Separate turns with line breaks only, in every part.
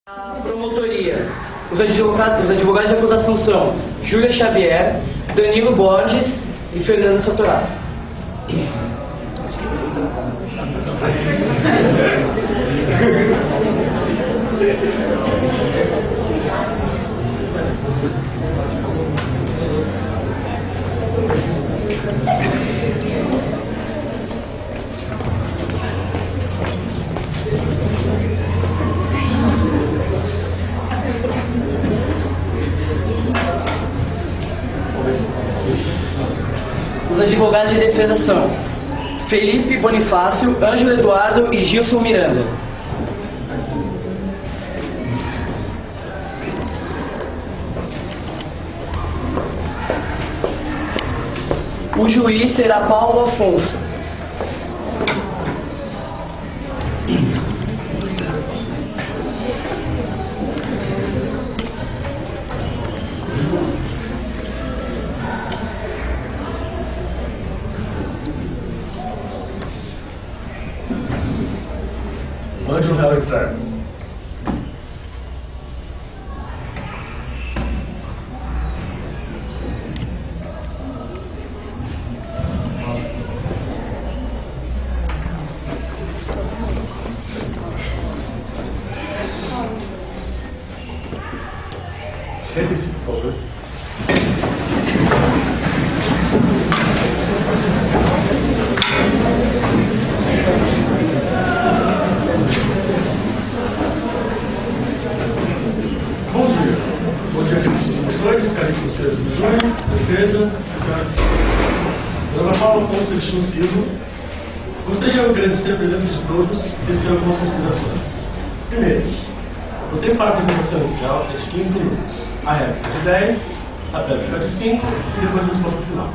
A promotoria. Os advogados de acusação são Júlia Xavier, Danilo Borges e Fernando Satorato. Os advogados de defesa são Felipe Bonifácio, Ângelo Eduardo e Gilson Miranda. O juiz será Paulo Afonso.
Ângelo Réu Eterno. Sente-se, por favor. Bom dia, senhores, caríssimos senhores do júri, defesa, senhoras e senhores. Meu nome é Paulo Afonso Cristina Silva. Gostaria de agradecer a presença de todos e tecer algumas considerações. Primeiro, o tempo para a apresentação inicial é de 15 minutos, a réplica de 10, a réplica de 5 e depois a resposta final.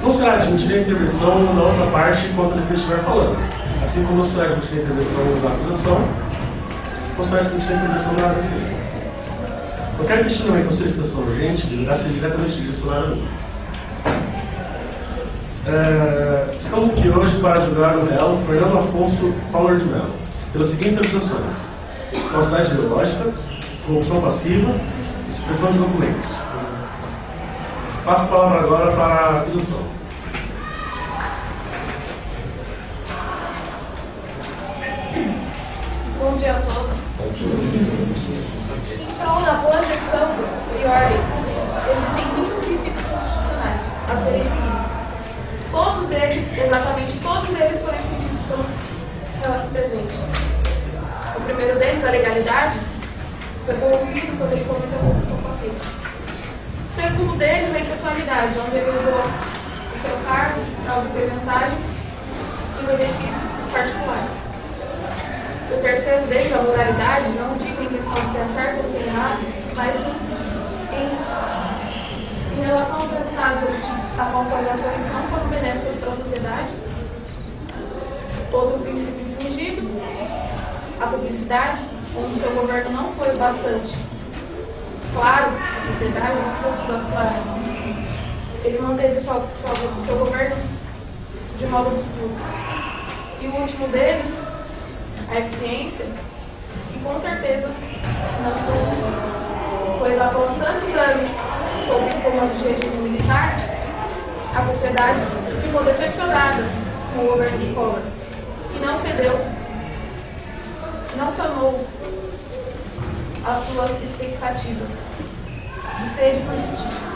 Não será admitida a intervenção na outra parte enquanto a defesa estiver falando, assim como não será admitida a intervenção na acusação, não será admitida a intervenção na defesa. Qualquer questionamento ou solicitação urgente deverá ser diretamente direcionado a mim. Estamos aqui hoje para julgar o réu Fernando Afonso Collor de Mello pelas seguintes acusações: falsidade ideológica, corrupção passiva e supressão de documentos. Passo a palavra agora para a acusação.
Bom dia a todos. Em prol da boa gestão e ordem, existem 5 princípios constitucionais a serem seguidos. Todos eles, exatamente todos eles, foram entendidos pelo relato presente. O primeiro deles, a legalidade, foi corrompido quando ele cometeu corrupção passiva. O segundo deles, a impessoalidade, onde ele usou o seu cargo para obter vantagem e benefícios particulares. O terceiro deles, a moralidade, não digo em questão de ter certo ou ter errado, mas em relação aos resultados obtidos após suas ações que não foram benéficas para a sociedade. Outro princípio infringido, a publicidade, onde seu governo não foi bastante claro, a sociedade não foi todas claras. Ele manteve seu governo de modo obscuro. E o último deles, a eficiência, e com certeza não foi, pois após tantos anos sob o comando de regime militar, a sociedade ficou decepcionada com o governo de Collor e não cedeu, não sanou as suas expectativas de sede por justiça.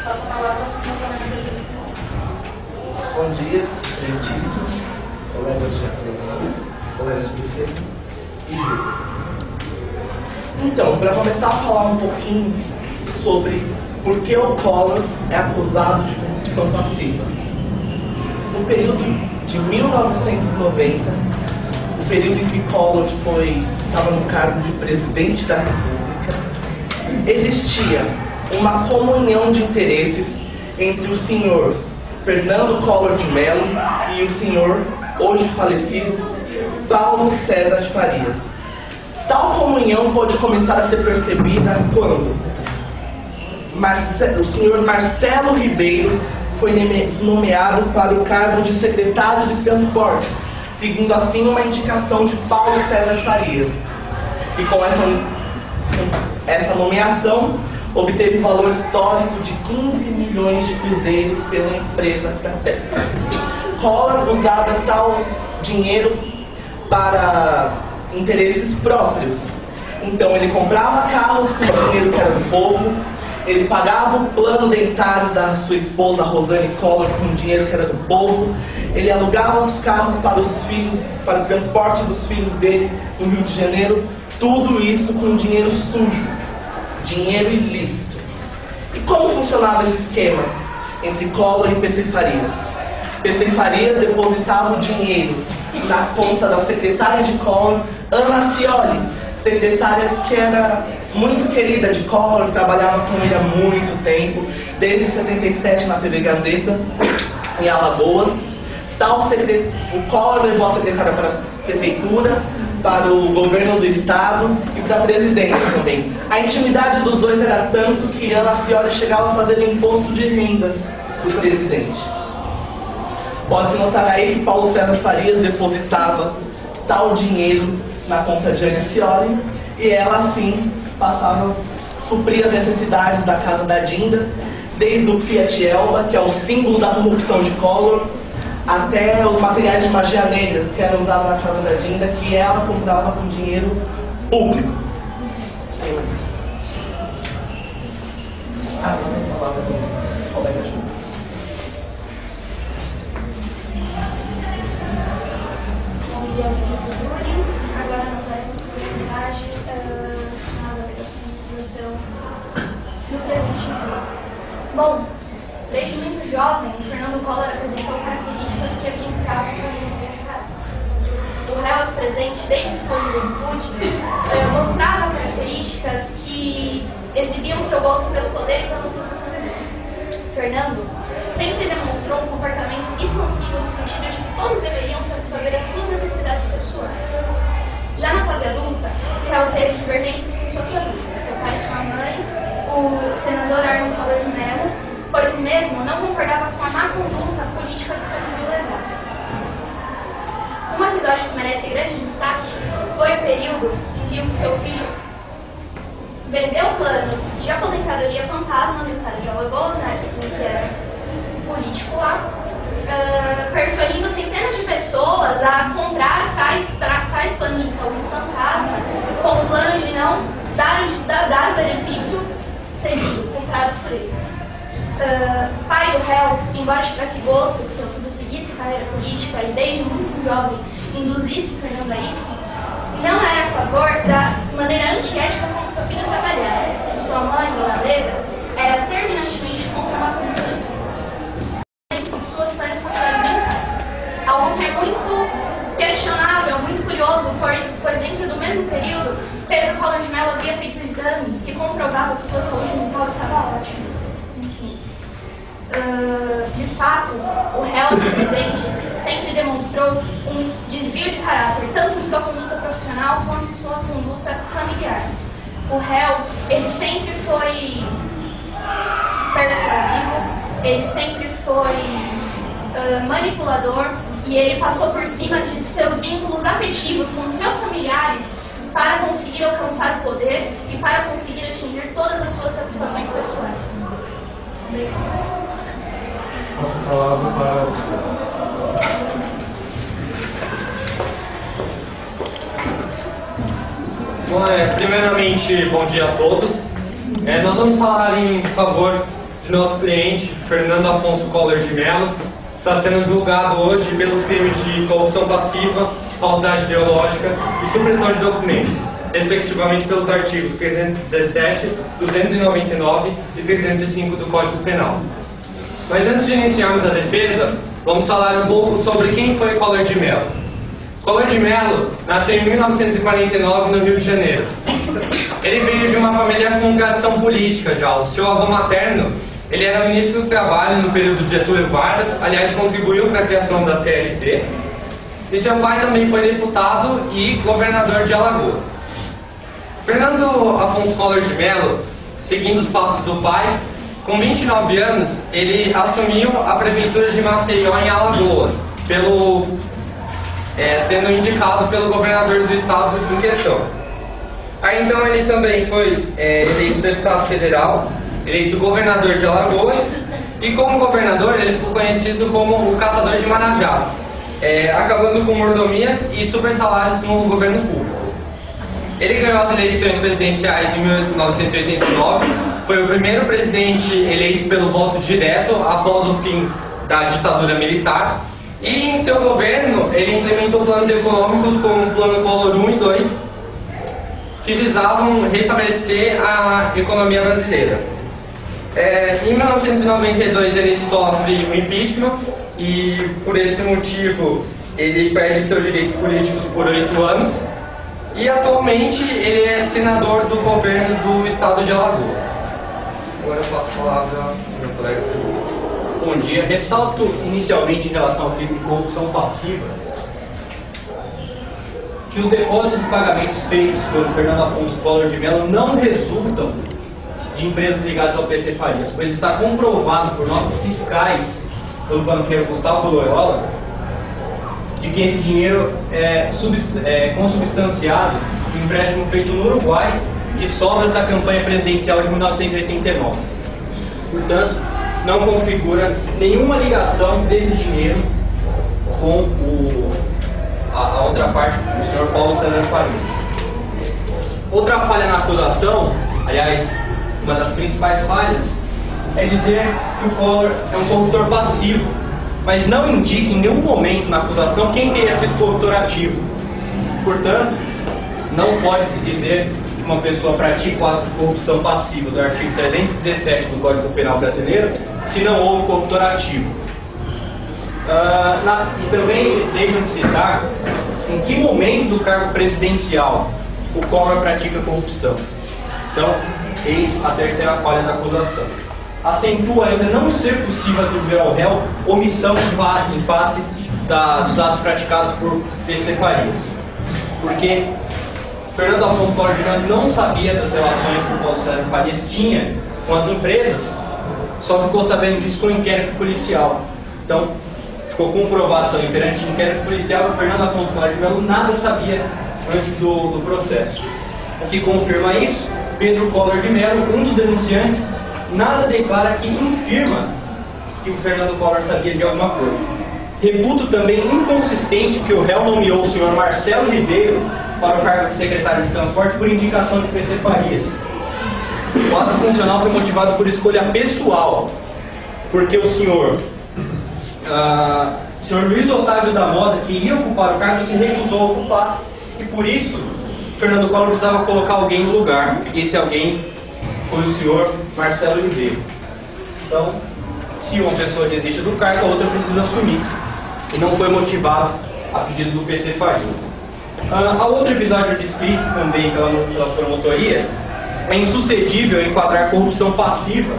Passo a palavra novamente.
Bom dia, excelentíssimos, colegas de apreensão, colegas de defesa e júri. Então, para começar a falar um pouquinho sobre por que o Collor é acusado de corrupção passiva. No período de 1990, o período em que Collor estava no cargo de presidente da República, existia uma comunhão de interesses entre o senhor Fernando Collor de Mello e o senhor, hoje falecido, Paulo César Farias. Tal comunhão pode começar a ser percebida quando o senhor Marcelo Ribeiro foi nomeado para o cargo de secretário de Transportes, seguindo assim uma indicação de Paulo César Farias, que com essa nomeação obteve valor histórico de 15 milhões de cruzeiros pela empresa Tratec. Collor usava tal dinheiro para interesses próprios. Então ele comprava carros com o dinheiro que era do povo, ele pagava o plano dentário da sua esposa Rosane Collor com o dinheiro que era do povo, ele alugava os carros para os filhos, para o transporte dos filhos dele no Rio de Janeiro, tudo isso com dinheiro sujo, dinheiro ilícito. E como funcionava esse esquema entre Collor e PC Farias? PC Farias depositava o dinheiro na conta da secretária de Collor, Ana Scioli, secretária que era muito querida de Collor, trabalhava com ele há muito tempo, desde 77 na TV Gazeta, em Alagoas. O Collor levou a secretária para a prefeitura, para o governo do estado e para a presidência também. A intimidade dos dois era tanto que Ana Scioli chegava a fazer imposto de renda do presidente. Pode-se notar aí que Paulo César Farias depositava tal dinheiro na conta de Ana Scioli e ela assim passava, supria as necessidades da casa da Dinda, desde o Fiat Elba, que é o símbolo da corrupção de Collor, até os materiais de magia negra que eram usados na casa da Dinda, que ela comprava com dinheiro público. Sem mais. Você falava com o colega Ju.
Agora nós daremos continuidade na navegação no presente. Bom, desde muito jovem, Fernando Collor apresentou características que evidenciavam seu desvio de caráter. O réu do presente, desde sua juventude, mostrava características que exibiam seu gosto pelo poder e pela ostentação de vida. Fernando sempre demonstrou um comportamento expansivo no sentido de que todos deveriam satisfazer as suas necessidades pessoais. Já na fase adulta, o réu teve divergências com sua família, seu pai e sua mãe, o senador Arnold Collor de Mello, pois o mesmo não concordava com a má conduta política que seu filho levava. Um episódio que merece grande destaque foi o período em que o seu filho vendeu planos de aposentadoria fantasma no estado de Alagoas, na época em que era político lá, persuadindo centenas de pessoas a comprar tais planos de saúde fantasma, com o plano de não dar o benefício cedido, comprado por eles. Pai do réu, embora tivesse gosto que seu filho seguisse carreira política e desde muito jovem induzisse Fernando a isso, não era a favor da maneira antiética como seu filho trabalhava. E sua mãe, Dona Leda, era terminantemente contra uma conduta do filho, de suas falhas faculdades mentais. Algo que é muito questionável, muito curioso, pois dentro do mesmo período, Pedro Collor de Mello havia feito exames que comprovavam que sua saúde mental estava ótima. De fato, o réu do presente sempre demonstrou um desvio de caráter, tanto em sua conduta profissional quanto em sua conduta familiar. O réu, ele sempre foi persuasivo, ele sempre foi manipulador e ele passou por cima de seus vínculos afetivos com seus familiares para conseguir alcançar o poder e para conseguir atingir todas as suas satisfações pessoais. Obrigada.
Passo a palavra para...
Bom, primeiramente, bom dia a todos. Nós vamos falar em favor de nosso cliente, Fernando Afonso Collor de Mello, que está sendo julgado hoje pelos crimes de corrupção passiva, falsidade ideológica e supressão de documentos, respectivamente pelos artigos 317, 299 e 305 do Código Penal. Mas antes de iniciarmos a defesa, vamos falar um pouco sobre quem foi Collor de Mello. Collor de Mello nasceu em 1949 no Rio de Janeiro. Ele veio de uma família com tradição política já. O seu avô materno, ele era ministro do Trabalho no período de Getúlio Vargas, aliás, contribuiu para a criação da CLT. E seu pai também foi deputado e governador de Alagoas. Fernando Afonso Collor de Mello, seguindo os passos do pai, com 29 anos, ele assumiu a prefeitura de Maceió, em Alagoas, pelo sendo indicado pelo governador do estado em questão. Aí então ele também foi eleito deputado federal, eleito governador de Alagoas, e como governador ele ficou conhecido como o caçador de marajás, acabando com mordomias e super salários no governo público. Ele ganhou as eleições presidenciais em 1989, foi o primeiro presidente eleito pelo voto direto após o fim da ditadura militar, e em seu governo ele implementou planos econômicos como o Plano Collor 1 e 2, que visavam restabelecer a economia brasileira. Em 1992 ele sofre um impeachment e por esse motivo ele perde seus direitos políticos por 8 anos e atualmente ele é senador do governo do estado de Alagoas. Agora eu passo a palavra ao meu colega Felipe.
Bom dia. Ressalto inicialmente em relação ao crime de corrupção passiva que os depósitos e pagamentos feitos pelo Fernando Afonso Collor de Mello não resultam de empresas ligadas ao PC Farias, pois está comprovado por notas fiscais pelo banqueiro Gustavo Loyola de que esse dinheiro é consubstanciado em empréstimo feito no Uruguai de sobras da campanha presidencial de 1989. Portanto, não configura nenhuma ligação desse dinheiro com a outra parte, o senhor Paulo César Farias. Outra falha na acusação, aliás, uma das principais falhas, é dizer que o Collor é um corruptor passivo, mas não indica em nenhum momento na acusação quem teria sido corruptor ativo. Portanto, não pode-se dizer que uma pessoa pratica o ato de corrupção passiva do artigo 317 do Código Penal Brasileiro se não houve corruptor ativo. E também eles deixam de citar em que momento do cargo presidencial o Collor pratica corrupção. Então, eis a terceira falha da acusação. Acentua ainda não ser possível atribuir ao réu omissão em face dos atos praticados por PC Farias. Porque Fernando Afonso Collor de Mello não sabia das relações que o Paulo César Farias tinha com as empresas, só ficou sabendo disso com o inquérito policial. Então, ficou comprovado também perante o inquérito policial que o Fernando Afonso Collor de Mello nada sabia antes do processo. O que confirma isso, Pedro Collor de Mello, um dos denunciantes, nada declara que infirma que o Fernando Collor sabia de alguma coisa. Reputo também inconsistente que o réu nomeou o senhor Marcelo Ribeiro para o cargo de secretário de transporte por indicação de PC Farias. O ato funcional foi motivado por escolha pessoal, porque o senhor Luiz Otávio da Moda, que iria ocupar o cargo, se recusou a ocupar, e por isso Fernando Collor precisava colocar alguém no lugar, e esse alguém foi o senhor Marcelo Ribeiro. Então, se uma pessoa desiste do cargo, a outra precisa assumir, e não foi motivado a pedido do PC Farias. A outro episódio descrito também pela promotoria é insucedível enquadrar corrupção passiva,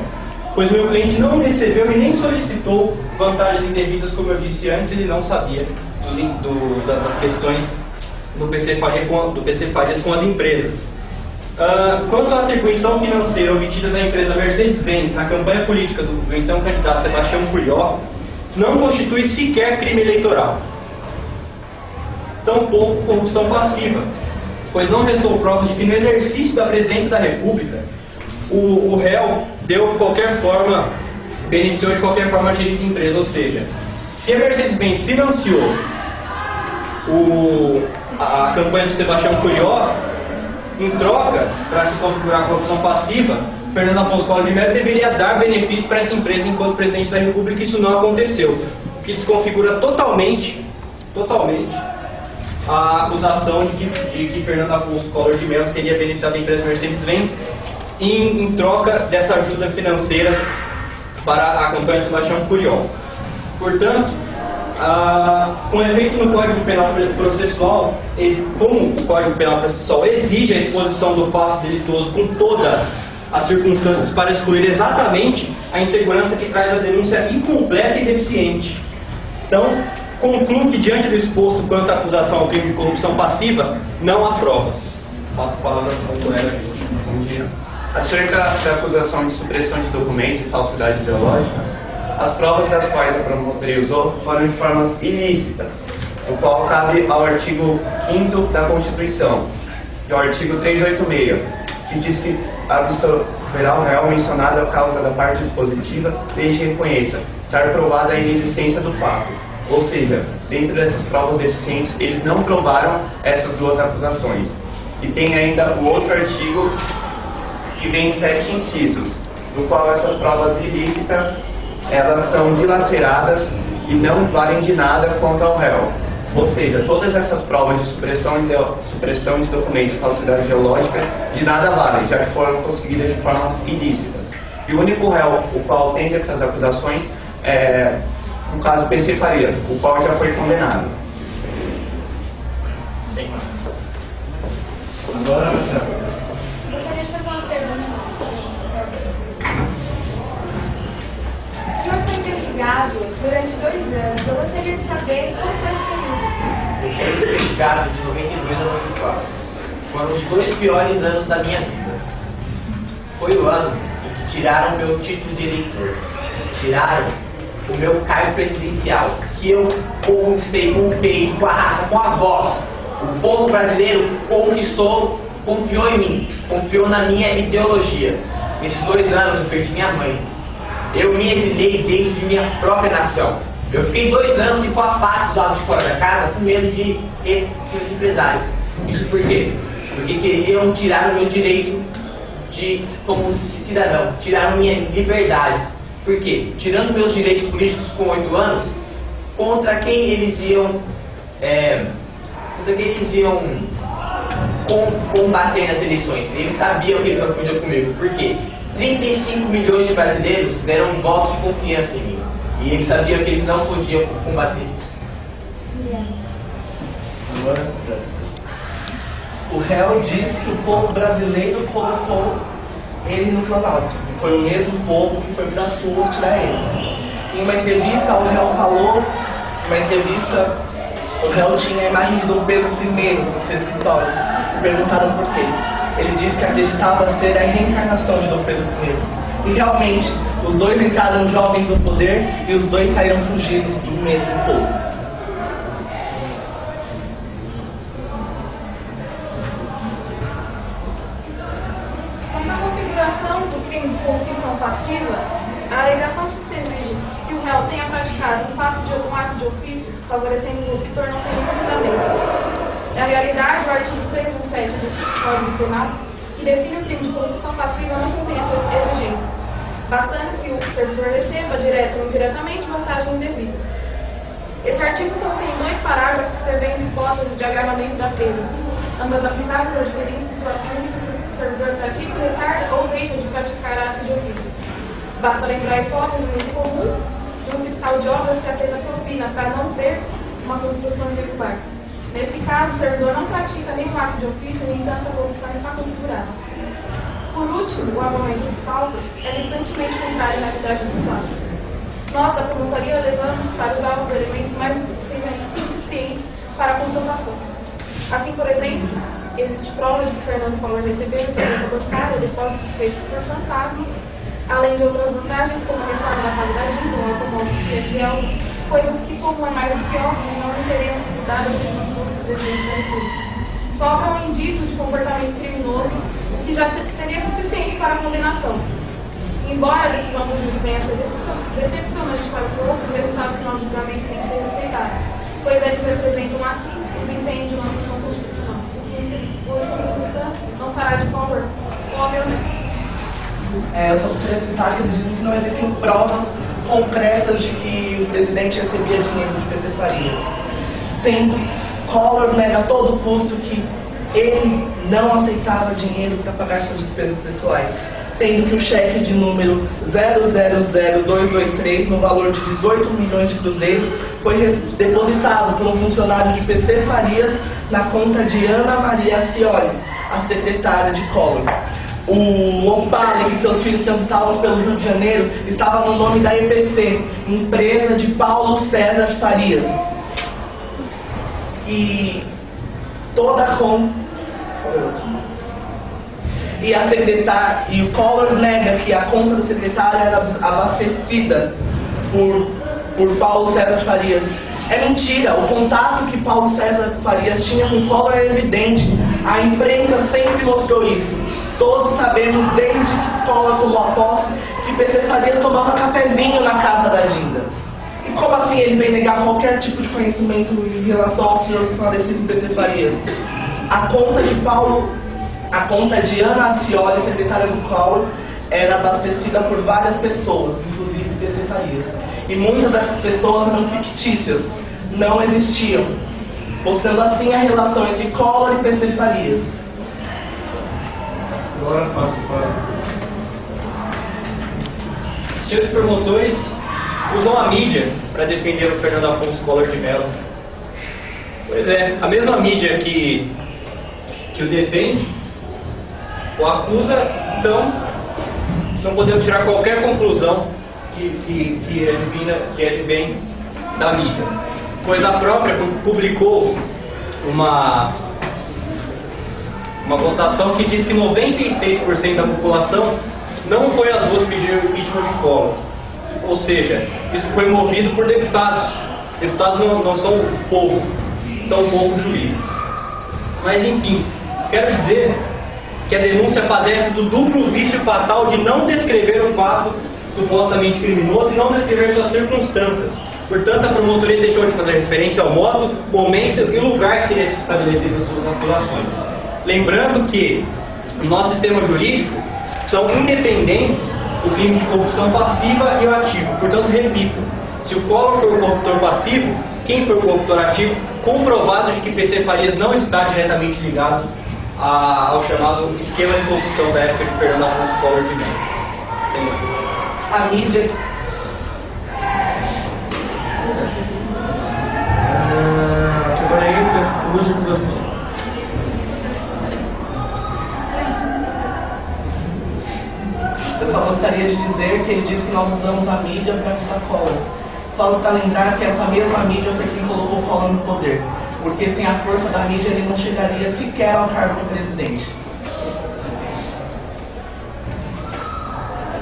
pois meu cliente não recebeu e nem solicitou vantagens indevidas, como eu disse antes, ele não sabia das questões do PC Farias com as empresas. Quanto à atribuição financeira obtida da empresa Mercedes-Benz na campanha política do então candidato Sebastião Curió, não constitui sequer crime eleitoral. Tampouco corrupção passiva, pois não restou provas de que no exercício da presidência da República o réu deu de qualquer forma, beneficiou de qualquer forma a gerida de empresa. Ou seja, se a Mercedes-Benz financiou a campanha do Sebastião Curió, em troca, para se configurar a corrupção passiva, Fernando Afonso Collor de Mello deveria dar benefício para essa empresa enquanto presidente da República. Isso não aconteceu, o que desconfigura totalmente a acusação de que Fernando Afonso Collor de Mello teria beneficiado a empresa Mercedes-Benz em troca dessa ajuda financeira para a campanha de Sebastião Curió. Portanto, com efeito no Código Penal Processual, como o Código Penal Processual exige a exposição do fato delituoso com todas as circunstâncias para excluir exatamente a insegurança que traz a denúncia incompleta e deficiente. Então, concluo que, diante do exposto quanto à acusação ao crime de corrupção passiva, não há provas. Passo a palavra para o colega.
Bom dia. Acerca da acusação de supressão de documentos e falsidade ideológica, as provas das quais a promotoria usou foram de formas ilícitas, no qual cabe ao artigo 5º da Constituição, que é o artigo 386, que diz que absolverá o réu mencionado a causa da parte dispositiva, desde que reconheça estar provada a inexistência do fato. Ou seja, dentro dessas provas deficientes, eles não provaram essas duas acusações. E tem ainda o outro artigo, que vem 7 incisos, no qual essas provas ilícitas, elas são dilaceradas e não valem de nada contra o réu. Ou seja, todas essas provas de supressão de documentos e falsidade geológica de nada valem, já que foram conseguidas de formas ilícitas. E o único réu o qual tem essas acusações é, no caso, PC Farias, o qual já foi condenado.
Sem mais.
Agora,
Gostaria de fazer uma pergunta. O senhor foi investigado durante 2 anos. Eu gostaria de saber como foi esse período.
Eu fui investigado de 92 a 94. Foram os 2 piores anos da minha vida. Foi o ano em que tiraram meu título de eleitor. Tiraram o meu cargo presidencial, que eu conquistei com o peito, com a raça, com a voz. O povo brasileiro conquistou, confiou em mim, confiou na minha ideologia. Nesses 2 anos eu perdi minha mãe. Eu me exilei dentro de minha própria nação. Eu fiquei 2 anos sem pôr a face do lado de fora da casa com medo de represálias. Isso por quê? Porque queriam tirar o meu direito como cidadão, tiraram minha liberdade. Por quê? Tirando meus direitos políticos com 8 anos, contra quem eles iam combater nas eleições. Eles sabiam que eles não podiam comigo. Por quê? 35 milhões de brasileiros deram um voto de confiança em mim. E eles sabiam que eles não podiam combater.
agora,
O réu diz que o povo brasileiro colocou ele no Planalto. Foi o mesmo povo que foi para as ruas tirar ele. Em uma entrevista, o réu falou, o réu tinha a imagem de Dom Pedro I no seu escritório. Perguntaram por quê. Ele disse que acreditava ser a reencarnação de Dom Pedro I. E realmente, os dois entraram jovens no poder e os dois saíram fugidos do mesmo povo.
Quanto à configuração do crime de corrupção passiva, a alegação de que se exige que o réu tenha praticado um ato de ofício, favorecendo o corruptor, não tem nenhum fundamento. Na realidade, o artigo 317 do Código Penal, que define o crime de corrupção passiva, não contém essa exigência, bastando que o servidor receba, direta ou indiretamente, vantagem indevida. Esse artigo contém 2 parágrafos prevendo hipóteses de agravamento da pena, ambas aplicáveis a diferentes situações que o servidor pratica, retarda ou deixa de praticar ato de ofício. Basta lembrar a hipótese muito comum de um fiscal de obras que aceita propina para não ver uma construção irregular. Nesse caso, o servidor não pratica nenhum ato de ofício, no entanto, a corrupção está configurada. Por último, o armamento de faltas é evidentemente contrário à realidade dos fatos. Nós, da promotoria, levamos para usar os elementos mais suficientes para a comprovação. Assim, por exemplo, existe prova de que Fernando Collor recebeu em sua conta bancária depósitos feitos por fantasmas, além de outras vantagens, como a reforma da qualidade do automóvel fiel, coisas que, como é mais do que óbvio, não teriam sido dadas sem os impulsos presentes no público. Sobram indícios de comportamento criminoso, o que já seria suficiente para a condenação. Embora a decisão do júri venha a ser decepcionante para o povo, o resultado final do julgamento tem que ser respeitado, pois eles representam aqui o desempenho de uma função constitucional, o que, não fará de Collor um homem honesto.
Eu só gostaria de citar que eles dizem que não existem provas concretas de que o presidente recebia dinheiro de PC Farias. Sendo, Collor nega a todo custo que ele não aceitava dinheiro para pagar suas despesas pessoais, sendo que o cheque de número 000223, no valor de 18 milhões de cruzeiros, foi depositado por um funcionário de PC Farias na conta de Ana Maria Scioli, a secretária de Collor. O Opala, que seus filhos transitavam pelo Rio de Janeiro, estava no nome da EPC, empresa de Paulo César Farias. E toda a e o Collor nega que a conta do secretário era abastecida por Paulo César Farias, É mentira, o contato que Paulo César Farias tinha com Collor é evidente. A imprensa sempre mostrou isso. Todos sabemos, desde que Collor tomou a posse, que PC Farias tomava cafezinho na casa da Dinda. E como assim ele vem negar qualquer tipo de conhecimento em relação ao senhor falecido PC Farias? A conta de Ana Acioli, secretária do Collor, era abastecida por várias pessoas, inclusive PC Farias. E muitas dessas pessoas eram fictícias, não existiam, mostrando assim a relação entre Collor e PC Farias.
Agora passo para...
Senhores promotores usam a mídia para defender o Fernando Afonso Collor de Mello. Pois é, a mesma mídia que o defende, o acusa, então não podemos tirar qualquer conclusão que advém da mídia. Pois a própria publicou uma votação que diz que 96% da população não foi às ruas pedir o impeachment de Collor. Ou seja, isso foi movido por deputados. Deputados não são o povo, tampouco juízes. Mas enfim, quero dizer que a denúncia padece do duplo vício fatal de não descrever o fato supostamente criminoso e não descrever suas circunstâncias. Portanto, a promotoria deixou de fazer referência ao modo, momento e lugar que teria se estabelecido as suas apurações. Lembrando que, no nosso sistema jurídico, são independentes o crime de corrupção passiva e o ativo. Portanto, repito, se o Collor foi o corruptor passivo, quem foi o corruptor ativo? Comprovado de que PC Farias não está diretamente ligado ao chamado esquema de corrupção da época de Fernando Afonso Collor de Mello. Senhor.
A mídia...
Agora entra essa segunda de acusação.
Eu só gostaria de dizer que ele disse que nós usamos a mídia para acusar Collor. Só para lembrar que essa mesma mídia foi quem colocou Collor no poder. Porque sem a força da mídia ele não chegaria sequer ao cargo de presidente.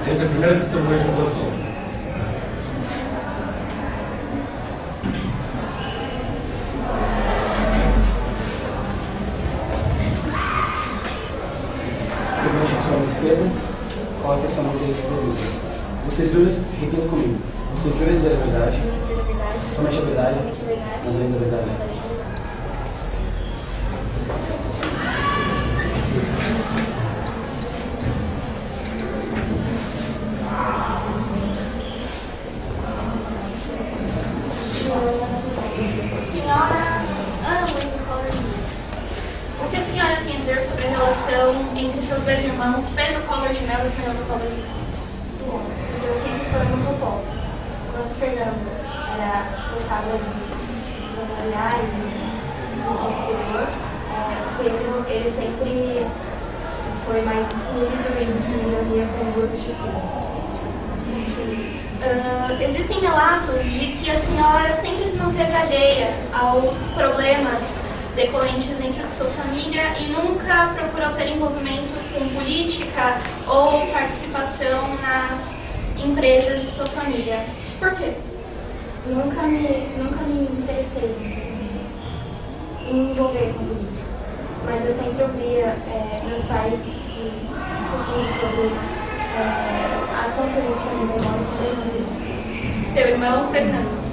Entra a primeira testemunha de acusação.
Coloque a sua mão direita sobre isso. Você jura, repita comigo. Você jura dizer a verdade? Somente a verdade? Mas além da verdade.
Senhora Ana Luísa Collor de Mello, o que a senhora tem a dizer sobre a relação entre seus dois irmãos, Pedro Collor de Mello e Fernando Collor de Mello?
Bom, eu sempre fui muito oposta. Enquanto o Fernando gostava de trabalhar e se sentir superior, Pedro, ele sempre foi mais excluído e se reunia com o grupo de estudo.
Existem relatos de que a senhora sempre se manteve alheia aos problemas decorrentes entre a sua família e nunca procurou ter envolvimentos com política ou participação nas empresas de sua família. Por quê?
Nunca me interessei em me envolver com política, mas eu sempre ouvia meus pais discutindo sobre a ação política do meu irmão e
seu irmão Fernando.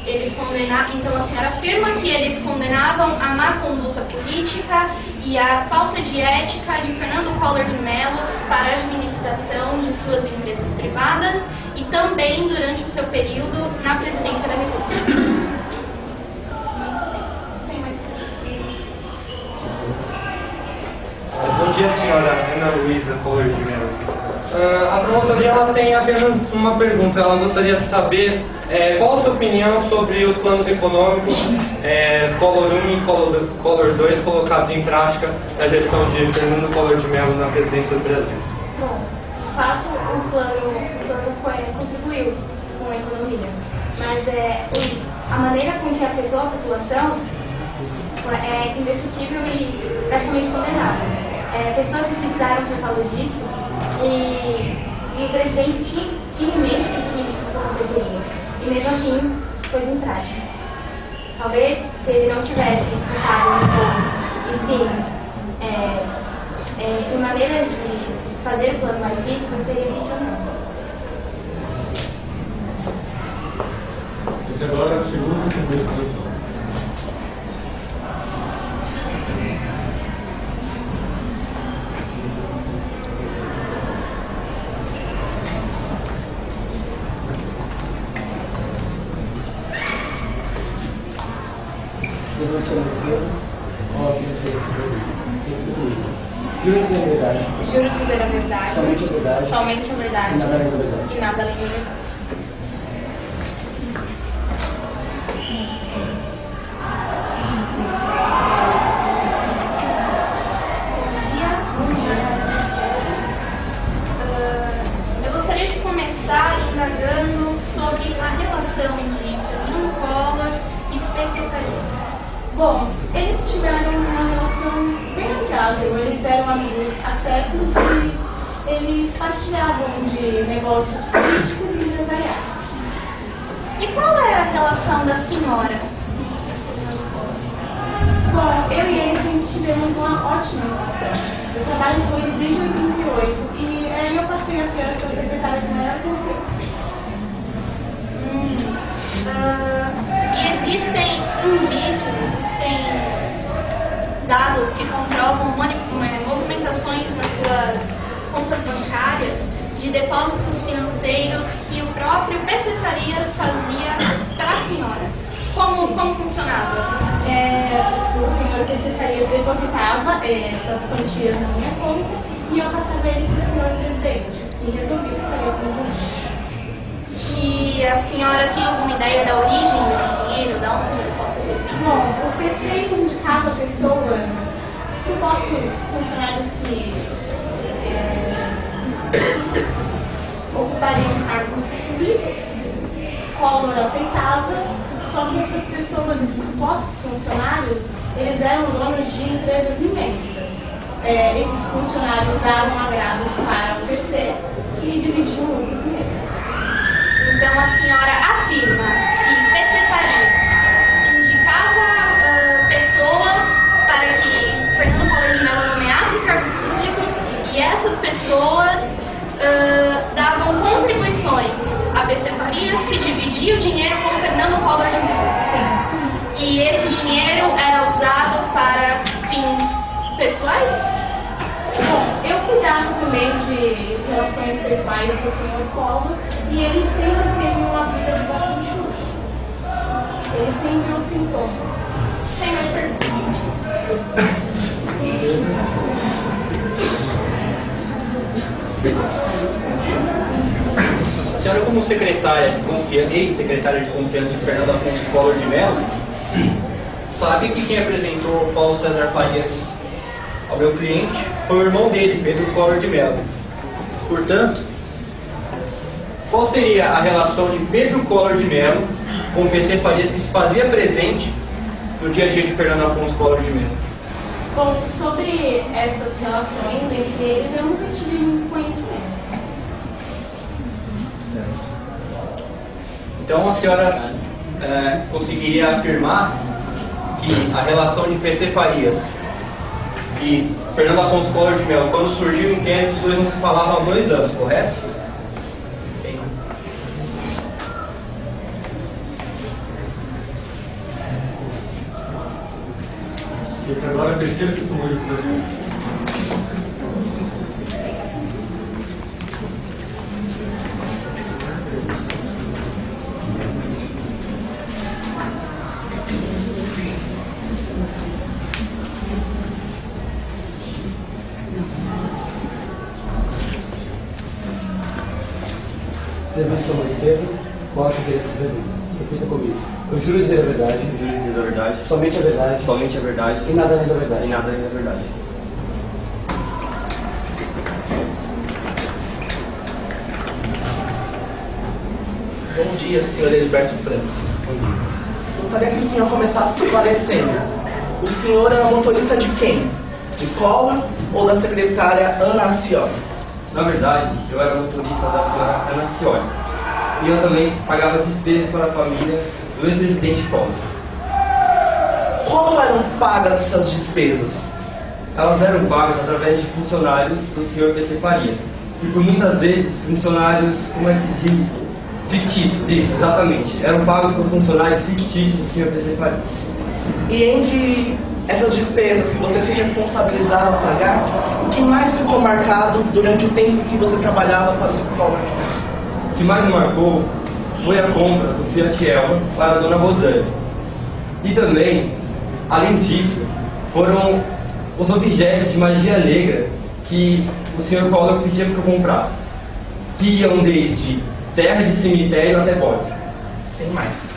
Eles condenavam, então a senhora afirma que eles condenavam a má conduta política e a falta de ética de Fernando Collor de Mello para a administração de suas empresas privadas e também durante o seu período na presidência da República. Sem mais perguntas.
Bom dia, senhora Ana Luísa Collor de Mello. A promotoria ela tem apenas uma pergunta. Ela gostaria de saber qual a sua opinião sobre os planos econômicos Collor 1 e Collor 2 colocados em prática na gestão de Fernando Collor de Mello na presidência do Brasil.
Bom, de fato, o plano contribuiu com a economia, mas a maneira com que afetou a população é indiscutível e praticamente condenável. Pessoas se suicidaram por causa disso e o presidente tinha em mente que isso aconteceria. E mesmo assim, foi em prática.
Talvez se ele não tivesse ficado no plano, e sim em maneiras de fazer o plano mais rígido, não teria funcionado.
E agora a segunda testemunha de acusação.
Levante a mão esquerda, coloque os dedos no meio. Juro dizer a verdade.
Juro dizer a verdade.
Somente a verdade.
Somente a verdade.
E nada além da verdade.
E nada além da verdade.
Eu gostaria de começar indagando sobre a relação de Fernando Collor e PC Farias.
Bom, eles tiveram uma relação bem amigável. Eles eram amigos há séculos e eles partilhavam de negócios políticos e empresariais.
E qual é a relação da senhora com o Sr. Fernando Collor?
Bom, eu e ele sempre tivemos uma ótima relação. Eu trabalho com ele desde 88 e aí eu passei a ser a sua secretária de maior confiança.
E existem indícios, existem dados que comprovam movimentações nas suas contas bancárias de depósitos financeiros que o próprio PC Farias fazia para a senhora. Como funcionava?
O senhor PC Farias depositava essas quantias na minha conta e eu passava ele para o senhor presidente, que resolveu que faria com o
E a senhora tem alguma ideia da origem desse dinheiro? Da onde ele possa ter vindo?
Bom, o PC indicava pessoas, supostos funcionários que ocupariam cargos públicos. Collor aceitava, só que essas pessoas, esses supostos funcionários, eles eram donos de empresas imensas. Esses funcionários davam agrados para o PC e dividiam o lucro com eles.
Então a senhora afirma que PC Farias indicava pessoas para que Fernando Collor de Mello nomeasse cargos públicos e essas pessoas davam contribuições a PC Farias, que dividia o dinheiro com Fernando Collor de Mello.
Sim.
E esse dinheiro era usado para fins pessoais?
Bom, eu cuidava também de relações pessoais do Sr. Collor e ele sempre teve uma vida de bastante luxo. Ele sempre ostentou.
Sem mais perguntas.
A senhora, como secretária de confiança, ex-secretária de confiança de Fernando Afonso Collor de Mello, sabe que quem apresentou Paulo César Farias ao meu cliente foi o irmão dele, Pedro Collor de Mello. Portanto, qual seria a relação de Pedro Collor de Mello com o PC Farias que se fazia presente no dia a dia de Fernando Afonso Collor de Mello?
Bom, sobre essas relações entre eles, eu nunca tive muito conhecimento.
Então a senhora conseguiria afirmar que a relação de PC Farias e Fernando Afonso Collor de Mello, quando surgiu o inquérito, os dois não se falavam há 2 anos, correto? Sim.
E agora a terceira testemunha de acusação.
Levante sua mão esquerda, coloque o direito sobre a Bíblia. Repita comigo. Eu juro dizer a verdade.
Juro dizer a verdade.
Somente a verdade.
Somente a verdade.
E nada além da verdade.
E nada além da verdade.
Bom dia, senhor Heriberto França. Gostaria que o senhor começasse se esclarecendo. O senhor era motorista de quem? De Collor ou da secretária Ana Acioli?
Na verdade, eu era motorista da senhora Ana Acioli. E eu também pagava despesas para a família do ex-presidente Collor.
Como eram pagas essas despesas?
Elas eram pagas através de funcionários do Sr. PC Farias. E por muitas vezes, funcionários, como é que se diz? Fictícios, isso, exatamente. Eram pagos por funcionários fictícios do Sr. PC Farias.
E entre essas despesas que você se responsabilizava a pagar, o que mais ficou marcado durante o tempo que você trabalhava para o Scholar?
O que mais me marcou foi a compra do Fiat Elba para a dona Rosane. E também, além disso, foram os objetos de magia negra que o Sr. Collor pedia que eu comprasse, que iam desde terra de cemitério até bodes.
Sem mais.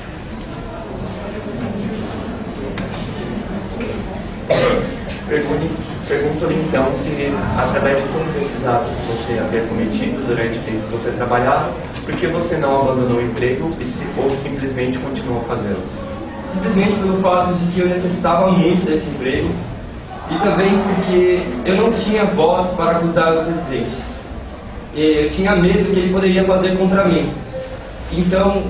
Pergunto-lhe então se, através de todos esses atos que você havia cometido durante o tempo que você trabalhava, por que você não abandonou o emprego ou simplesmente continuou fazendo?
Simplesmente pelo fato de que eu necessitava muito desse emprego e também porque eu não tinha voz para acusar o presidente. Eu tinha medo que ele poderia fazer contra mim. Então,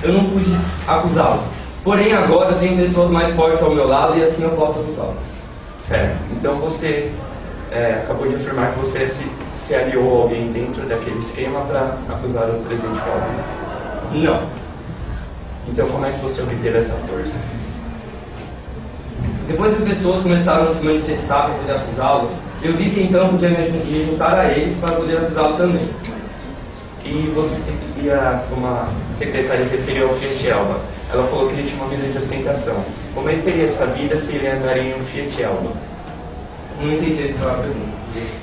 eu não pude acusá-lo. Porém, agora eu tenho pessoas mais fortes ao meu lado e assim eu posso acusá-lo.
Certo. Então você acabou de afirmar que você se aliou a alguém dentro daquele esquema para acusar o presidente Collor.
Não.
Então como é que você obteve essa força?
Depois as pessoas começaram a se manifestar para poder acusá-lo, eu vi que então eu podia me juntar a eles para poder acusá-lo também.
E você, como a secretária se referiu ao Fiat Elba, ela falou que ele tinha uma vida de ostentação. Como ele teria essa vida se ele andaria em um Fiat Elba?
Não entendi essa pergunta.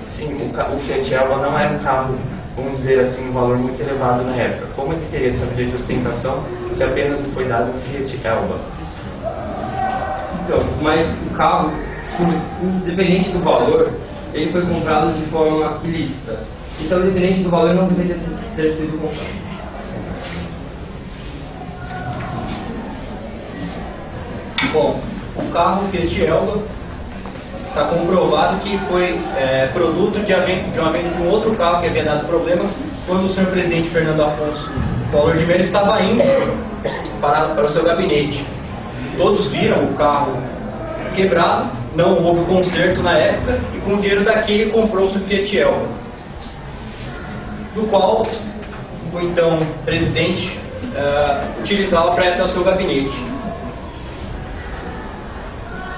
Sim, o Fiat Elba não era um carro, vamos dizer assim, um valor muito elevado na época. Como ele teria essa vida de ostentação se apenas lhe foi dado um Fiat Elba?
Então, mas o carro, independente do valor, ele foi comprado de forma ilícita. Então, independente do valor, não deveria ter sido comprado.
Bom, o carro Fiat Elba está comprovado que foi produto de uma venda de um outro carro que havia dado problema quando o senhor presidente Fernando Afonso Collor de Mello estava indo para o seu gabinete. Todos viram o carro quebrado, não houve conserto na época e com o dinheiro daquele comprou-se o Fiat Elba, do qual o então presidente utilizava para ir até o seu gabinete.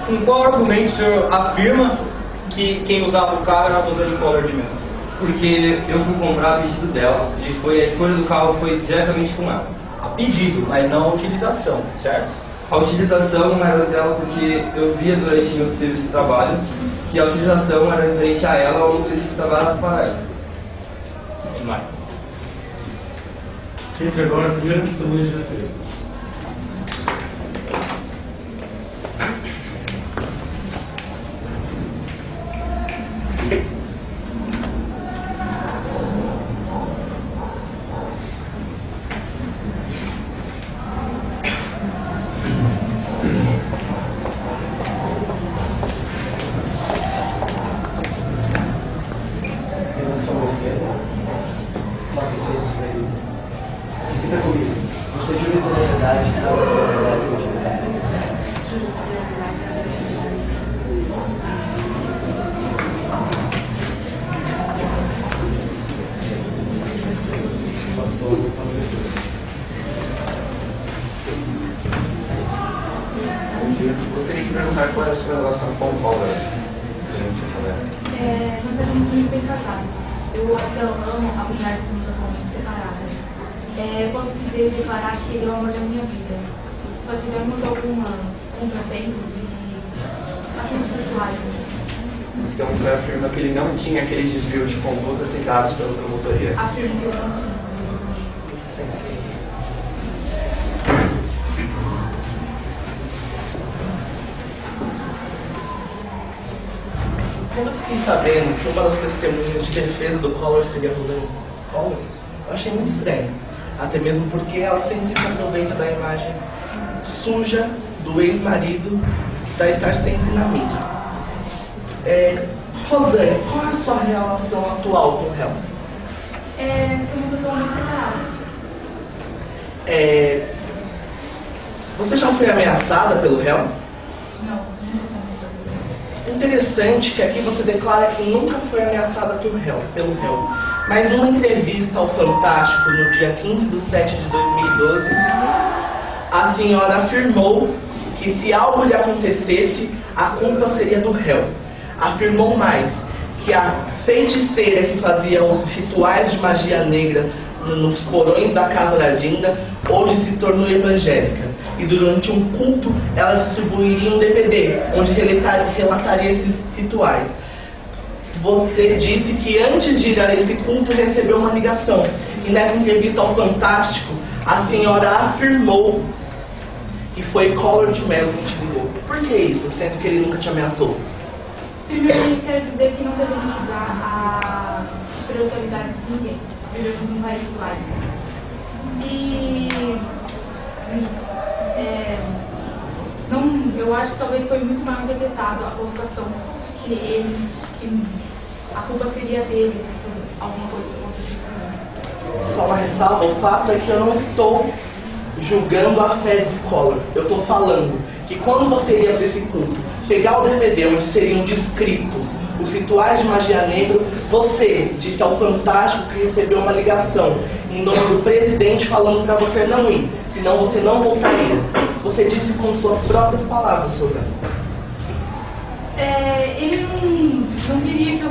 Com qual argumento o senhor afirma que quem usava o carro era a Rosane Collor de Mello?
Porque eu fui comprar a pedido dela e a escolha do carro foi diretamente com ela.
A pedido, mas não a utilização, certo?
A utilização era dela porque eu via durante meus períodos de trabalho que a utilização era referente a ela ou que eles trabalhavam para ela. Sem mais.
Fica agora a primeira testemunha de defesa.
Repita comigo. Você jura dizer a verdade, nada da verdade sem utilidade.
Juro dizer a verdade, nada da
Posso falar com a pessoa?
Gostaria de perguntar qual era a sua relação com o Collor durante aquela época.
Nós éramos muito bem tratados. Eu até o amo, apesar de sermos atualmente separadas. Posso dizer e declarar que ele é o amor da minha vida. Só tivemos algumas contratempos e assuntos pessoais.
Então você afirma que ele não tinha aqueles desvios de conduta aceitados pela promotoria.
Afirmo que ele não tinha.
Quando eu fiquei sabendo que uma das testemunhas de defesa do Collor seria a Rosane Collor, eu achei muito estranho. Até mesmo porque ela sempre se aproveita da imagem suja do ex-marido da estar sempre na mídia. Rosane, qual é a sua relação atual com o réu?
Somos atualmente separados.
Você já foi ameaçada pelo réu?
Não, nunca começou.
Interessante que aqui você declara que nunca foi ameaçada pelo réu. Mas numa entrevista ao Fantástico, no dia 15/7 de 2012, a senhora afirmou que se algo lhe acontecesse, a culpa seria do réu. Afirmou mais que a feiticeira que fazia os rituais de magia negra nos porões da casa da Dinda hoje se tornou evangélica. E durante um culto ela distribuiria um DVD onde relataria esses rituais. Você disse que antes de ir a esse culto recebeu uma ligação. E nessa entrevista ao Fantástico, a senhora afirmou que foi Collor de Mello que te ligou. Por que isso, sendo que ele nunca te ameaçou?
Primeiramente, quero dizer que não devemos julgar a espiritualidade de ninguém. Vivemos num país laico. E eu acho que talvez foi muito mal interpretado a colocação que a culpa seria dele se alguma coisa acontecesse.
Só uma ressalva, o fato é que eu não estou julgando a fé de Collor. Eu estou falando que quando você ia para esse culto, pegar o DVD onde seriam descritos os rituais de magia negra, você disse ao Fantástico que recebeu uma ligação em nome do presidente falando para você não ir, senão você não voltaria. Você disse com suas próprias palavras, Suzana.
Ele não queria que eu...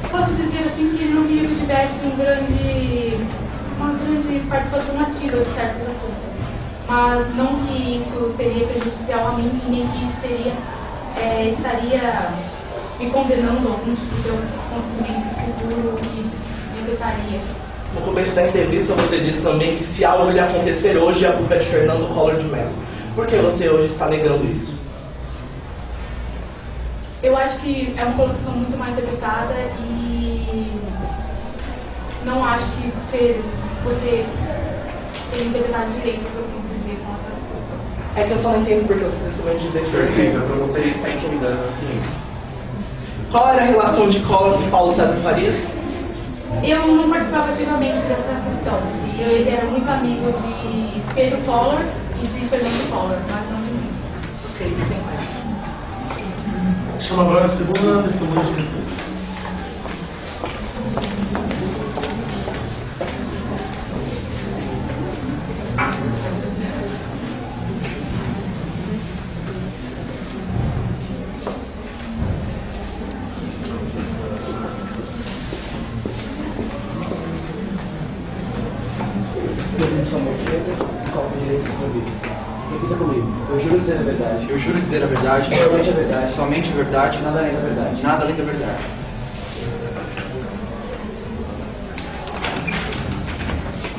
Posso dizer assim que ele não queria que eu tivesse uma grande participação ativa de certos assuntos. Mas não que isso seria prejudicial a mim e nem que isso estaria me condenando a algum tipo de acontecimento futuro que me afetaria.
No começo da entrevista você disse também que se algo lhe acontecer hoje, a culpa é de Fernando Collor de Mello. Por que você hoje está negando isso?
Eu acho que é uma colocação muito mal interpretada e não acho que você tenha interpretado direito o que eu quis dizer com essa questão.
É que eu só não entendo porque você está de defesa.
Eu não teria que estar intimidando a cliente.
Qual era a relação de Collor com Paulo César Farias?
Eu não participava ativamente dessa questão. Ele era muito amigo de Pedro Collor e de Fernando Collor, mas não de mim.
Ok, sem mais.
Chama agora a segunda testemunha de defesa.
Repita comigo. Eu juro dizer a verdade.
Eu juro dizer a verdade.
Somente a verdade.
Somente a verdade.
Nada além da verdade.
Nada além da verdade.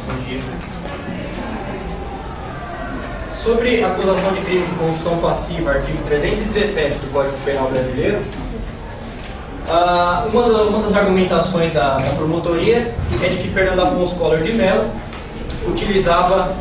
Bom dia. Sobre a acusação de crime de corrupção passiva, artigo 317 do Código Penal Brasileiro, uma das argumentações da promotoria é de que Fernando Afonso Collor de Mello utilizava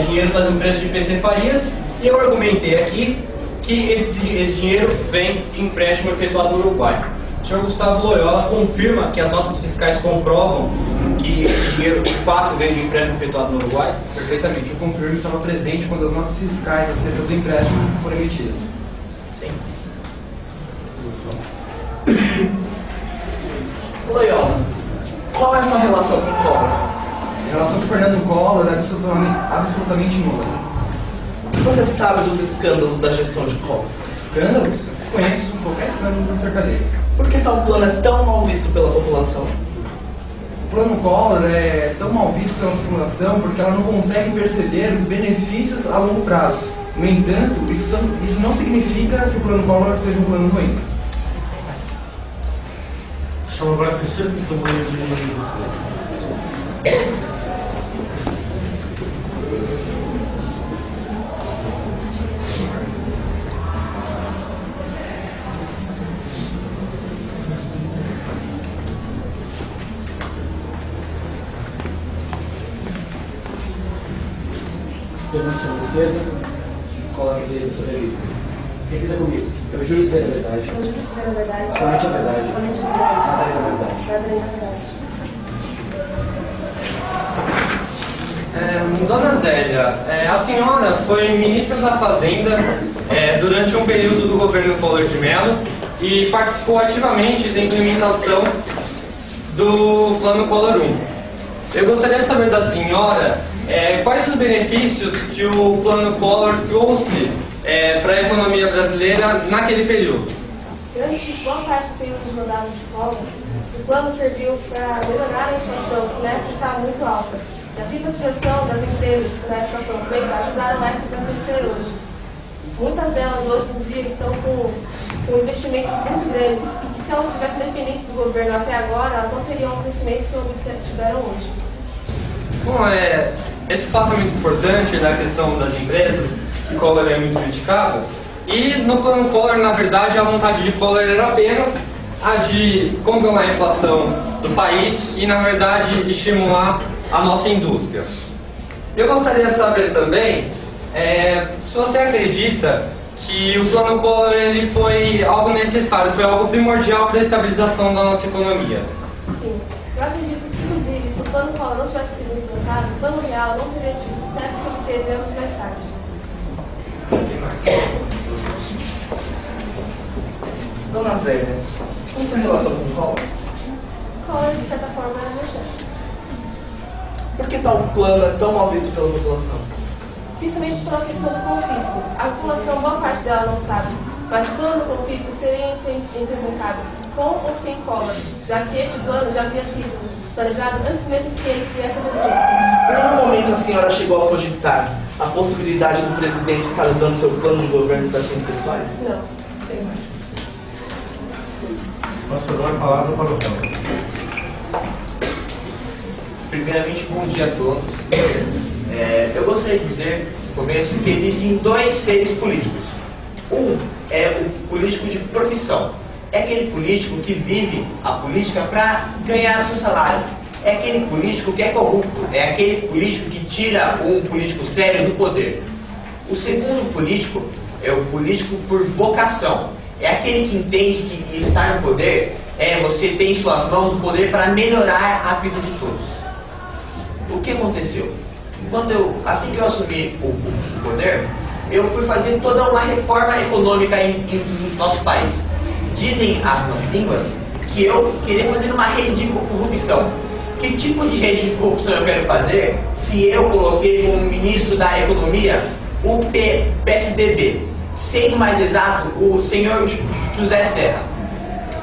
dinheiro das empresas de PC Farias, e eu argumentei aqui que esse dinheiro vem de empréstimo efetuado no Uruguai. O senhor Gustavo Loyola confirma que as notas fiscais comprovam que esse dinheiro de fato vem de empréstimo efetuado no Uruguai?
Perfeitamente, eu confirmo que estava presente quando as notas fiscais acerca do empréstimo foram emitidas.
Sim.
Loyola, qual é a sua relação com Collor?
Em relação com Fernando Collor, é absolutamente nula.
O que você sabe dos escândalos da gestão de Collor?
Escândalos? Eu desconheço qualquer escândalo acerca dele.
Por que tal plano é tão mal visto pela população?
O plano Collor é tão mal visto pela população porque ela não consegue perceber os benefícios a longo prazo. No entanto, isso não significa que o plano Collor seja um plano ruim.
Chama agora a terceira testemunha de defesa.
Pergunta à esquerda, coloca a direita sobre a Bíblia. Repita comigo. Eu juro dizer a verdade.
Eu juro dizer a verdade.
Somente a verdade.
Somente a verdade.
Nada além da verdade.
Nada além da verdade.
Dona Zélia, a senhora foi ministra da Fazenda durante um período do governo Collor de Mello e participou ativamente da implementação do Plano Collor 1. Eu gostaria de saber da senhora quais os benefícios que o Plano Collor trouxe para a economia brasileira naquele período.
Durante boa parte do período de mandato de Collor, o plano serviu para melhorar a inflação, que na época estava muito alta. E a privatização das empresas, que na época foram feitas, ajudaram essas a crescer hoje. Muitas delas hoje em dia estão com investimentos muito grandes e que se elas estivessem dependentes do governo até agora, elas não teriam o crescimento que tiveram hoje.
Bom, esse fato é muito importante da questão das empresas, que Collor é muito criticado. E no plano Collor, na verdade, a vontade de Collor era apenas a de controlar a inflação do país e, na verdade, estimular a nossa indústria. Eu gostaria de saber também se você acredita que o plano Collor ele foi algo necessário, foi algo primordial para a estabilização da nossa economia.
Sim, eu acredito que, inclusive, se o plano Collor não tivesse sido implantado, o plano real não teria tido o sucesso que ele teve anos mais tarde.
Dona Zélia, como sua relação com o Collor?
Collor, de certa forma, era meu chefe.
Por que tal plano é tão mal visto pela população?
Principalmente pela questão do confisco. A população, boa parte dela não sabe, mas o plano do confisco seria implementado com ou sem Collor, já que este plano já havia sido planejado antes mesmo que ele tivesse a presidência.
Em nenhum momento a senhora chegou a cogitar a possibilidade do presidente estar usando seu plano de governo para fins pessoais?
Não, sem mais.
Passo agora a palavra para o Paulo.
Primeiramente, bom dia a todos. Eu gostaria de dizer, no começo, que existem dois seres políticos. Um é o político de profissão. É aquele político que vive a política para ganhar o seu salário. É aquele político que é corrupto. É aquele político que tira um político sério do poder. O segundo político é o político por vocação. É aquele que entende que estar no poder você tem em suas mãos o poder para melhorar a vida de todos. O que aconteceu? Assim que eu assumi o poder, eu fui fazer toda uma reforma econômica no nosso país. Dizem as línguas que eu queria fazer uma rede de corrupção. Que tipo de rede de corrupção eu quero fazer se eu coloquei como ministro da economia o PSDB? Sendo mais exato, o senhor José Serra.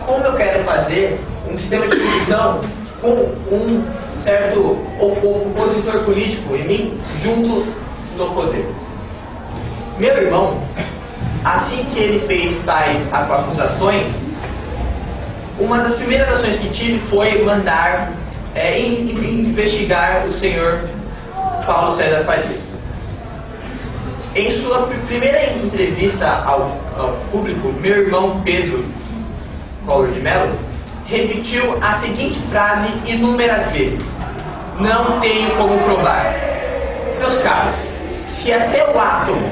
Como eu quero fazer um sistema de corrupção com um certo opositor político em mim, junto no poder? Meu irmão, assim que ele fez tais acusações, uma das primeiras ações que tive foi mandar investigar o senhor Paulo César Farias. Em sua primeira entrevista ao público, meu irmão Pedro Collor de Mello repetiu a seguinte frase inúmeras vezes: não tenho como provar. Meus caros, se até o átomo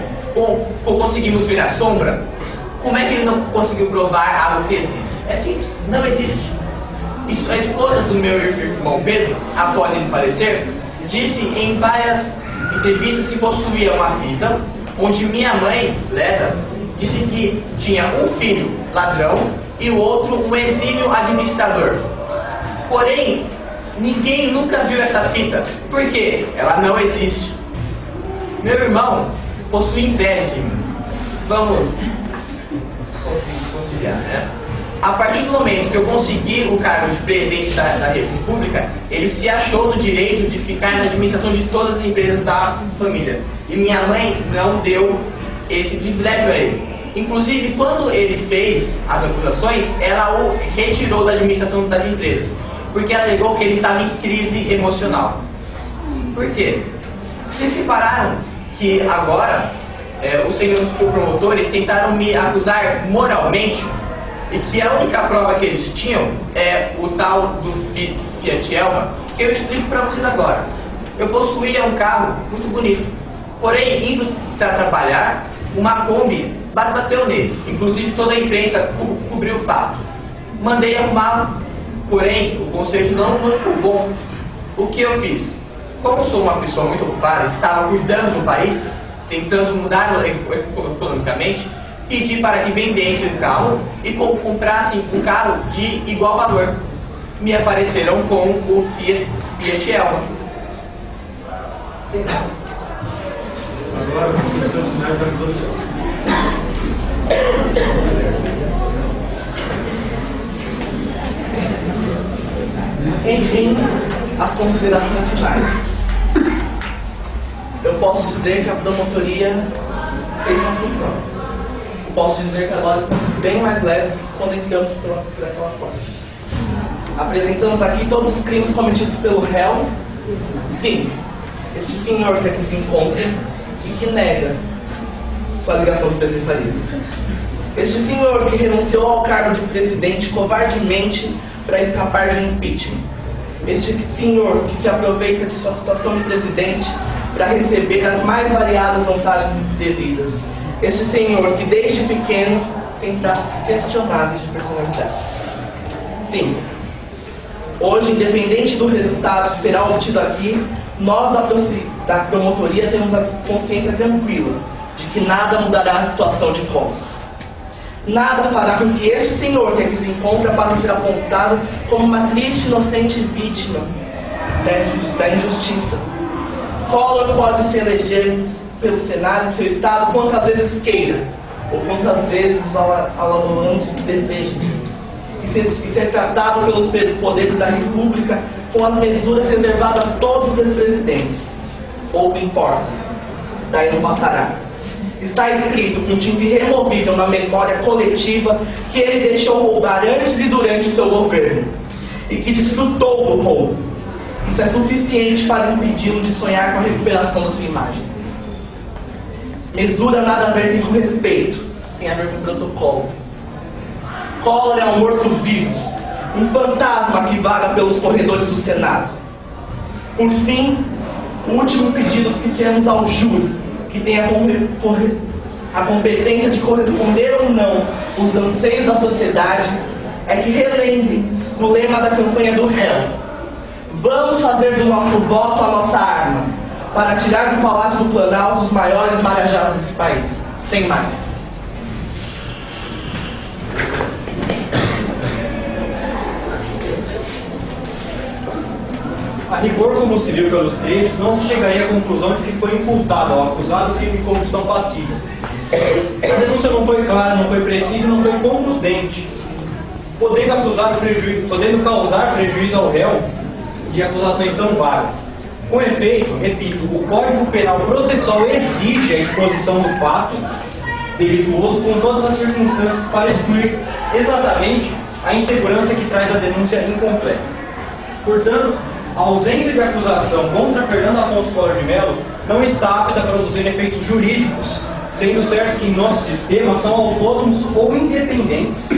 conseguimos ver a sombra, como é que ele não conseguiu provar algo que existe? É simples, não existe. Isso, a esposa do meu irmão Pedro, após ele falecer, disse em várias entrevistas que possuía uma fita onde minha mãe, Leda, disse que tinha um filho ladrão e o outro um exímio administrador. Porém, ninguém nunca viu essa fita, porque ela não existe. Meu irmão possui inveja de mim. Vamos conciliar, né? A partir do momento que eu consegui o cargo de presidente da República, ele se achou no direito de ficar na administração de todas as empresas da família. E minha mãe não deu esse privilégio a ele. Inclusive, quando ele fez as acusações, ela o retirou da administração das empresas, porque ela alegou que ele estava em crise emocional. Por quê? Vocês repararam que agora os senhores promotores tentaram me acusar moralmente, e que a única prova que eles tinham é o tal do Fiat Elba, que eu explico para vocês agora. Eu possuía um carro muito bonito, porém, indo para trabalhar, uma Kombi bateu nele. Inclusive, toda a imprensa cobriu o fato. Mandei arrumá-lo, porém, o conserto não ficou bom. O que eu fiz? Como eu sou uma pessoa muito ocupada, estava cuidando do país, tentando mudar economicamente, pedi para que vendessem o carro e comprassem um carro de igual valor. Me apareceram com o Fiat Elba.
Agora as considerações finais da acusação.
Enfim, as considerações finais. Eu posso dizer que a promotoria fez sua função. Posso dizer que agora estamos bem mais leves do que quando entramos por aquela porta. Apresentamos aqui todos os crimes cometidos pelo réu. Sim, este senhor que aqui se encontra e que nega sua ligação com o PC Farias. Este senhor que renunciou ao cargo de presidente covardemente para escapar de impeachment. Este senhor que se aproveita de sua situação de presidente para receber as mais variadas vantagens devidas. Este senhor que desde pequeno tem traços questionáveis de personalidade. Sim, hoje, independente do resultado que será obtido aqui, nós da promotoria temos a consciência tranquila de que nada mudará a situação de Collor. Nada fará com que este senhor que aqui se encontra passe a ser apontado como uma triste, inocente vítima da injustiça. Collor pode se eleger pelo Senado de seu estado quantas vezes queira, ou quantas vezes os alagoanos desejem, e ser tratado pelos poderes da República com as mesuras reservadas a todos os ex-presidentes. Pouco importa, daí não passará. Está escrito com tinta irremovível na memória coletiva que ele deixou roubar antes e durante o seu governo, e que desfrutou do roubo. Isso é suficiente para impedi-lo de sonhar com a recuperação da sua imagem. Mesura nada a ver com respeito, tem a ver com protocolo. Collor é um morto-vivo, um fantasma que vaga pelos corredores do Senado. Por fim, o último pedido que temos ao júri, que tem a competência de corresponder ou não os anseios da sociedade, é que relembre o lema da campanha do réu: vamos fazer do nosso voto a nossa arma, para tirar do Palácio do Planalto os maiores marajás desse país. Sem mais.
A rigor, como se viu pelos trechos, não se chegaria à conclusão de que foi imputado ao acusado crime de corrupção passiva. A denúncia não foi clara, não foi precisa e não foi concludente, podendo causar prejuízo ao réu de acusações tão vagas. Com efeito, repito, o Código Penal Processual exige a exposição do fato delituoso com todas as circunstâncias para excluir exatamente a insegurança que traz a denúncia incompleta. Portanto, a ausência de acusação contra Fernando Afonso Collor de Mello não está apta a produzir efeitos jurídicos, sendo certo que em nosso sistema são autônomos ou independentes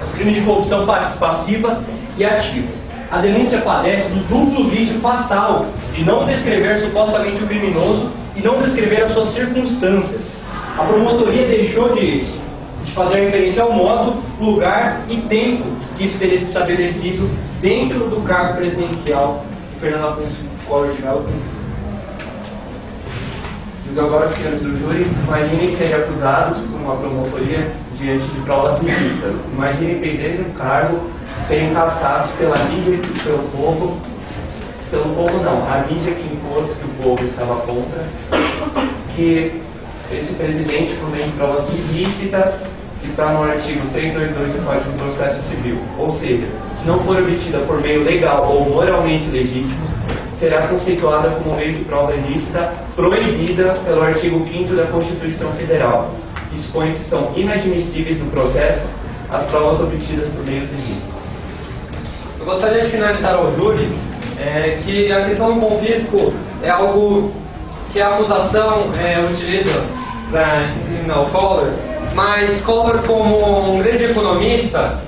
os crimes de corrupção passiva e ativa. A denúncia padece do duplo vício fatal de não descrever supostamente o criminoso e não descrever as suas circunstâncias. A promotoria deixou de fazer referência ao modo, lugar e tempo que isso teria se estabelecido dentro do cargo presidencial de Fernando Afonso Collor de Mello.
Digo agora, senhores do júri, imaginem ser acusados por uma promotoria diante de provas ilícitas. Imaginem perderem o cargo, serem caçados pela mídia e pelo povo não, a mídia que impôs que o povo estava contra, que esse presidente, por meio de provas ilícitas, está no artigo 322 do Código de Processo Civil. Ou seja, se não for obtida por meio legal ou moralmente legítimos, será conceituada como meio de prova ilícita proibida pelo artigo 5º da Constituição Federal. Dispõe que são inadmissíveis no processo as provas obtidas por meios ilícitos.
Eu gostaria de finalizar ao júri que a questão do confisco é algo que a acusação utiliza para incriminar o Collor, mas Collor, como um grande economista,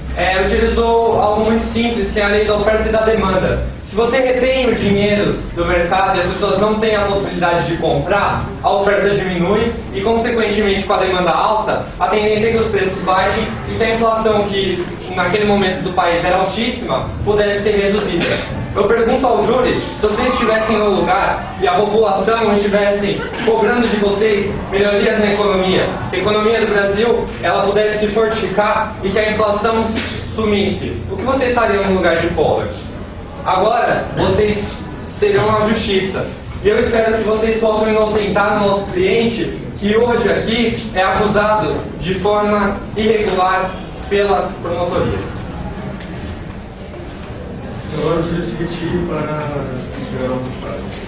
utilizou algo muito simples, que é a lei da oferta e da demanda. Se você retém o dinheiro do mercado e as pessoas não têm a possibilidade de comprar, a oferta diminui e, consequentemente, com a demanda alta, a tendência é que os preços baixem e que a inflação, que naquele momento do país era altíssima, pudesse ser reduzida. Eu pergunto ao júri, se vocês estivessem no lugar e a população estivesse cobrando de vocês melhorias na economia, que a economia do Brasil ela pudesse se fortificar e que a inflação sumisse, o que vocês fariam no lugar de Collor? Agora, vocês serão a justiça. E eu espero que vocês possam inocentar o nosso cliente, que hoje aqui é acusado de forma irregular pela promotoria.
Agora o júri se retire para gerar um prazo.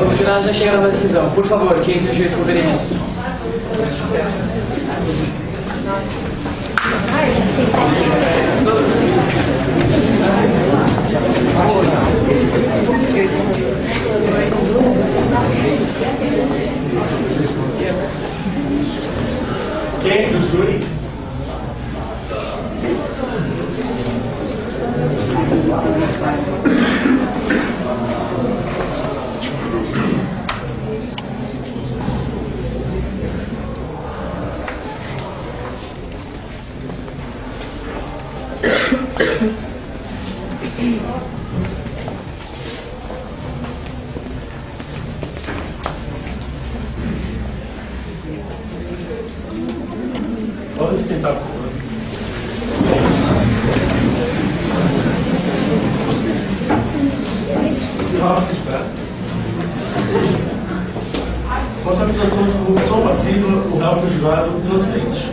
Os jurados já chegaram na decisão. Por favor, quem tem o juiz com o veredito?
Quem do júri? Pode se sentar, por favor. Quanto à acusação de corrupção passiva, o réu foi julgado inocente.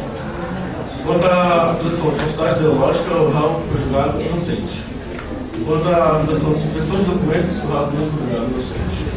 Quanto à acusação de falsidade ideológica, o réu foi julgado inocente. Quanto à acusação de supressão de documentos, o réu também foi julgado inocente.